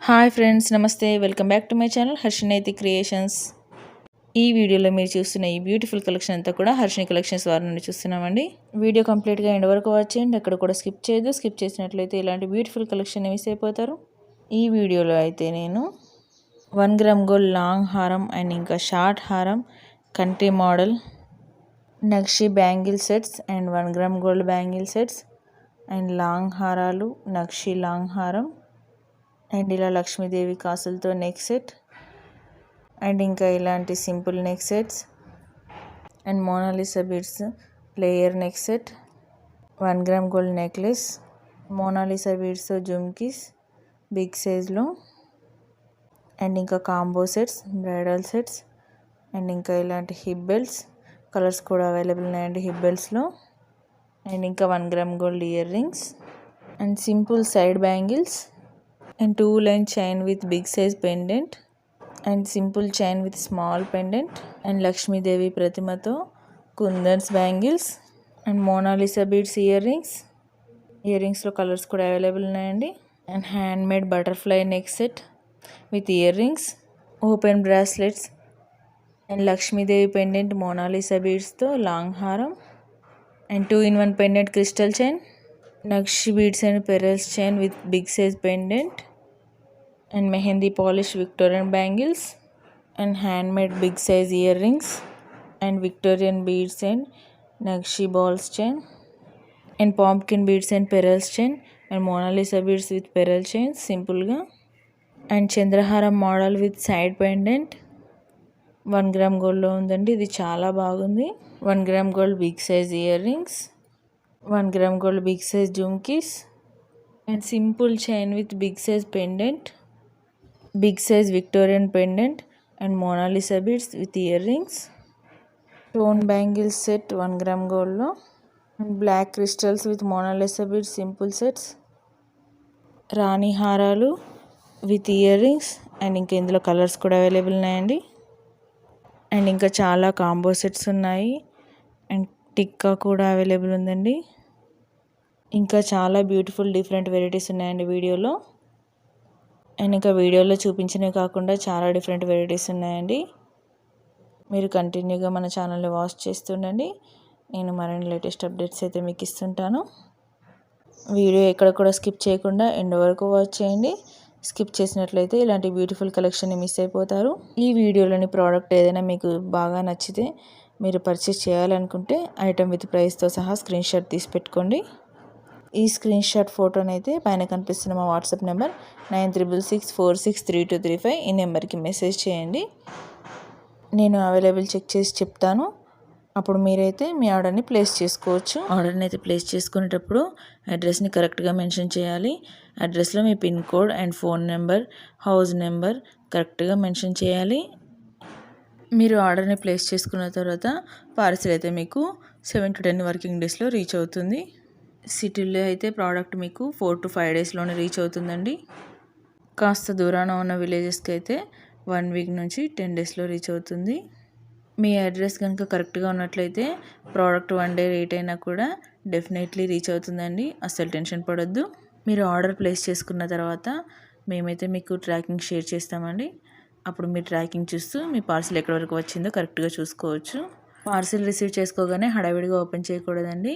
Hi friends, నమస్తే. Welcome back to my channel Harshini Naitik creations. ఈ వీడియోలో మీరు చూస్తున్న ఈ బ్యూటిఫుల్ కలెక్షన్ అంతా కూడా హర్షిని కలెక్షన్స్ వారి నుండి చూస్తున్నామండి. వీడియో కంప్లీట్గా ఎండ్ వరకు వాచ్ చేయండి, ఎక్కడ కూడా స్కిప్ చేయదు. స్కిప్ చేసినట్లయితే ఇలాంటి బ్యూటిఫుల్ కలెక్షన్ మిస్ అయిపోతారు. ఈ వీడియోలో అయితే నేను 1 గ్రామ్ గోల్డ్ లాంగ్ హారం అండ్ ఇంకా షార్ట్ హారం, కంట్రీ మోడల్, నక్షి bangle sets and 1 gram gold bangle sets and long హారాలు, నక్షి లాంగ్ హారం అండ్ ఇలా లక్ష్మీదేవి కాసులతో నెక్ సెట్ అండ్ ఇంకా ఇలాంటి simple neck sets and Mona Lisa beads layer neck set, 1 gram gold necklace, Mona Lisa beads jhumkis big సైజ్లో and ఇంకా combo sets, bridal sets and ఇంకా ఇలాంటి హిప్ బెల్ట్స్ కలర్స్ కూడా అవైలబుల్ ఉన్నాయండి హిప్ బెల్ట్స్లో. అండ్ ఇంకా 1 gram gold ear rings and simple side bangles and 2-line chain with big size pendant and simple chain with small pendant and Lakshmi Devi Pratimato kundans bangles and Mona Lisa beads earrings lo colors kuda available unnayandi and handmade butterfly neck set with earrings, open bracelets and Lakshmi Devi pendant Mona Lisa beads tho long haram and 2-in-1 pendant crystal chain, Nakshi beads and pearls chain with big size pendant and mehendi polish Victorian bangles and handmade big size earrings and Victorian beads and Nakshi balls chain and pumpkin beads and pearls chain and Mona Lisa beads with pearl chains simple ga and Chandraharam model with side pendant. 1 gram gold లో ఉందండి, ఇది చాలా బాగుంది. 1 gram gold big size earrings, 1 gram gold big size jhumkis and simple chain with big size pendant, big size Victorian pendant and Mona Lisa beads with earrings, stone bangles set 1 gram gold lo and black crystals with Mona Lisa beads simple sets, రాణి హారాలు with earrings and ఇంకా ఇందులో colours కూడా available ఉన్నాయండి. And ఇంకా చాలా combo sets ఉన్నాయి and tikka కూడా available ఉందండి. ఇంకా చాలా బ్యూటిఫుల్ డిఫరెంట్ వెరైటీస్ ఉన్నాయండి వీడియోలో. అండ్ ఇంకా వీడియోలో చూపించినవి కాకుండా చాలా డిఫరెంట్ వెరైటీస్ ఉన్నాయండి. మీరు కంటిన్యూగా మన ఛానల్ని వాచ్ చేస్తుండండి, నేను మరిన్ని లేటెస్ట్ అప్డేట్స్ అయితే మీకు ఇస్తుంటాను. వీడియో ఎక్కడ కూడా స్కిప్ చేయకుండా ఎండ్ వరకు వాచ్ చేయండి. స్కిప్ చేసినట్లయితే ఇలాంటి బ్యూటిఫుల్ కలెక్షన్ని మిస్ అయిపోతారు. ఈ వీడియోలోని ప్రోడక్ట్ ఏదైనా మీకు బాగా నచ్చితే మీరు పర్చేస్ చేయాలనుకుంటే ఐటమ్ విత్ ప్రైస్తో సహా స్క్రీన్ షాట్ తీసి పెట్టుకోండి. ఈ స్క్రీన్ షాట్ ఫోటోని అయితే పైన కనిపిస్తున్న మా వాట్సాప్ నెంబర్ 9664633235 ఈ నెంబర్కి మెసేజ్ చేయండి. నేను అవైలబుల్ చెక్ చేసి చెప్తాను, అప్పుడు మీరైతే మీ ఆర్డర్ని ప్లేస్ చేసుకోవచ్చు. ఆర్డర్ని అయితే ప్లేస్ చేసుకునేటప్పుడు అడ్రస్ని కరెక్ట్గా మెన్షన్ చేయాలి. అడ్రస్లో మీ pin code and phone number, house number కరెక్ట్గా మెన్షన్ చేయాలి. మీరు ఆర్డర్ని ప్లేస్ చేసుకున్న తర్వాత పార్సిల్ అయితే మీకు 7 to 10 వర్కింగ్ డేస్లో రీచ్ అవుతుంది. సిటీలో అయితే ప్రోడక్ట్ మీకు 4 to 5 డేస్లోనే రీచ్ అవుతుందండి. కాస్త దూరాన ఉన్న విలేజెస్కి అయితే 1 వీక్ నుంచి 10 డేస్లో రీచ్ అవుతుంది. మీ అడ్రస్ కనుక కరెక్ట్గా ఉన్నట్లయితే ప్రోడక్ట్ 1 డే లేట్ అయినా కూడా డెఫినెట్లీ రీచ్ అవుతుందండి. అస్సలు టెన్షన్ పడొద్దు. మీరు ఆర్డర్ ప్లేస్ చేసుకున్న తర్వాత మేమైతే మీకు ట్రాకింగ్ షేర్ చేస్తామండి. అప్పుడు మీరు ట్రాకింగ్ చూస్తూ మీ పార్సిల్ ఎక్కడి వరకు వచ్చిందో కరెక్ట్గా చూసుకోవచ్చు. పార్సిల్ రిసీవ్ చేసుకోగానే హడావిడిగా ఓపెన్ చేయకూడదండి.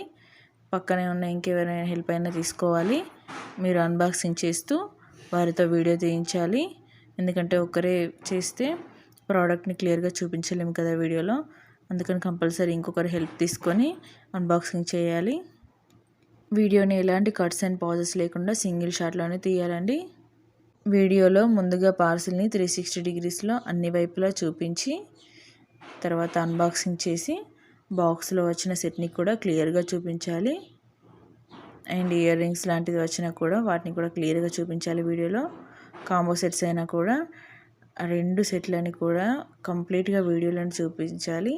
పక్కనే ఉన్న ఇంకెవరైనా హెల్ప్ అయినా తీసుకోవాలి. మీరు అన్బాక్సింగ్ చేస్తూ వారితో వీడియో తీయించాలి. ఎందుకంటే ఒక్కరే చేస్తే ప్రోడక్ట్ని క్లియర్గా చూపించలేము కదా వీడియోలో. అందుకని కంపల్సరీ ఇంకొకరు హెల్ప్ తీసుకొని అన్బాక్సింగ్ చేయాలి. వీడియోని ఎలాంటి కట్స్ అండ్ పాజెస్ లేకుండా సింగిల్ షాట్లోనే తీయాలండి. వీడియోలో ముందుగా పార్సిల్ని 360 degreesలో అన్ని వైపులా చూపించి తర్వాత అన్బాక్సింగ్ చేసి బాక్స్లో వచ్చిన సెట్ని కూడా క్లియర్గా చూపించాలి. అండ్ ఇయర్ రింగ్స్ లాంటిది వచ్చినా కూడా వాటిని కూడా క్లియర్గా చూపించాలి వీడియోలో. కాంబో సెట్స్ అయినా కూడా 2 సెట్లని కూడా కంప్లీట్గా వీడియోలను చూపించాలి.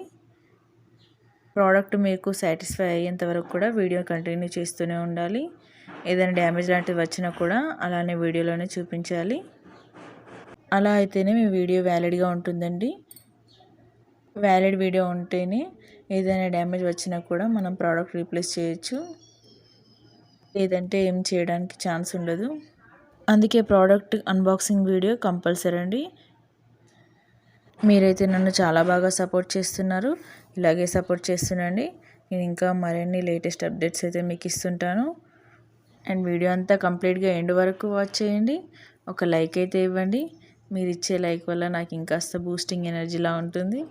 ప్రోడక్ట్ మీకు సాటిస్ఫై అయ్యేంత వరకు కూడా వీడియో కంటిన్యూ చేస్తూనే ఉండాలి. ఏదైనా డ్యామేజ్ లాంటివి వచ్చినా కూడా అలానే వీడియోలోనే చూపించాలి. అలా అయితేనే మీ వీడియో వ్యాలిడ్గా ఉంటుందండి. వ్యాలిడ్ వీడియో ఉంటేనే ఏదైనా డ్యామేజ్ వచ్చినా కూడా మనం ప్రోడక్ట్ రీప్లేస్ చేయొచ్చు, లేదంటే ఏం చేయడానికి ఛాన్స్ ఉండదు. అందుకే ప్రోడక్ట్ అన్బాక్సింగ్ వీడియో కంపల్సరీ అండి. మీరైతే నన్ను చాలా బాగా సపోర్ట్ చేస్తున్నారు, ఇలాగే సపోర్ట్ చేస్తుండండి. నేను ఇంకా మరిన్ని లేటెస్ట్ అప్డేట్స్ అయితే మీకు ఇస్తుంటాను. అండ్ వీడియో అంతా కంప్లీట్గా ఎండ్ వరకు వాచ్ చేయండి. ఒక లైక్ అయితే ఇవ్వండి. మీరు ఇచ్చే లైక్ వల్ల నాకు ఇంకాస్త బూస్టింగ్ ఎనర్జీలా ఉంటుంది.